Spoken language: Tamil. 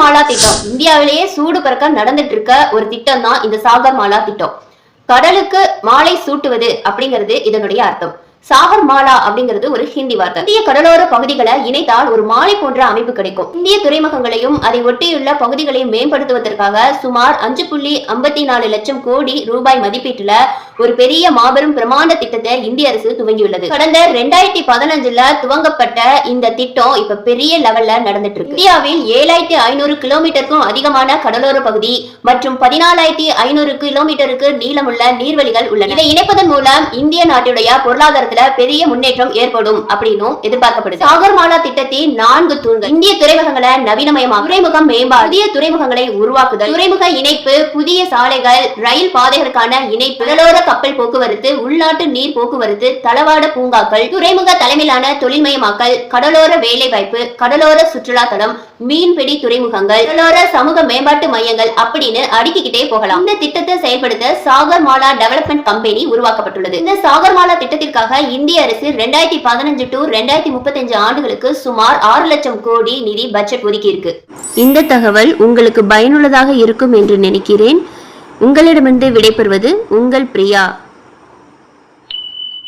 சாகர்மாலா திட்டம் இந்தியாவிலேயே சூடு பறக்க நடந்துட்டு இருக்க ஒரு திட்டம் தான் இந்த சாகர்மாலா திட்டம். கடலுக்கு மாலை சூட்டுவது அப்படிங்கிறது இதனுடைய அர்த்தம். சாகர்மாலா அப்படிங்கிறது ஒரு ஹிந்தி வார்த்தை. இந்திய கடலோர பகுதிகளை இணைத்தால் ஒரு மாலை போன்ற அமைப்பு கிடைக்கும். இந்திய துறைமுகங்களையும் அதை ஒட்டியுள்ள பகுதிகளையும் மேம்படுத்துவதற்காக சுமார் 5.54 லட்சம் கோடி ரூபாய் மதிப்பீட்டுல ஒரு பெரிய மாபெரும் பிரமாண்ட திட்டத்தை இந்திய அரசு துவங்கியுள்ளது. கடந்த 2015 துவங்கப்பட்ட இந்த திட்டம் இப்ப பெரிய லெவல்ல நடந்துட்டு இருக்கு. இந்தியாவில் 7500 கிலோமீட்டருக்கும் அதிகமான கடலோர பகுதி மற்றும் 14500 கிலோமீட்டருக்கு நீளமுள்ள நீர்வழிகள் உள்ளன. இதை இணைப்பதன் மூலம் இந்திய நாட்டுடைய பொருளாதாரத்தில் பெரிய முன்னேற்றம் ஏற்படும் அப்படின்னு எதிர்பார்க்கப்படுது. சாகர்மாலா திட்டத்தின் 4 தூண்கள்: இந்திய துறைமுகங்களை நவீனமயமாக்குதல், துறைமுகம் மேம்பாடு, புதிய துறைமுகங்களை உருவாக்குதல், துறைமுக இணைப்பு, புதிய சாலைகள், ரயில் பாதைகளுக்கான இணைப்பு, கடலோர கப்பல் போக்குவரத்து, உள்நாட்டு நீர் போக்குவரத்து, தளவாட பூங்காக்கள், துறைமுக தலைமையிலான தொழில்மயமாக்கல், கடலோர வேலை வாய்ப்பு, கடலோர சுற்றுலா தளம், மீன்பிடி துறைமுகங்கள், கடலோர சமூக மேம்பாட்டு மையங்கள் அப்படின்னு அடுக்கிக்கிட்டே போகலாம். இந்த திட்டத்தை செயல்படுத்த சாகர்மாலா டெவலப்மெண்ட் கம்பெனி உருவாக்கப்பட்டுள்ளது. இந்த சாகர்மாலா திட்டத்திற்காக இந்திய அரசு 2015 to 2035 ஆண்டுகளுக்கு சுமார் 6 லட்சம் கோடி நிதி பட்ஜெட் ஒதுக்கி இருக்கு. இந்த தகவல் உங்களுக்கு பயனுள்ளதாக இருக்கும் என்று நினைக்கிறேன். உங்களிடமிருந்து விடைபெறுவது உங்கள் பிரியா.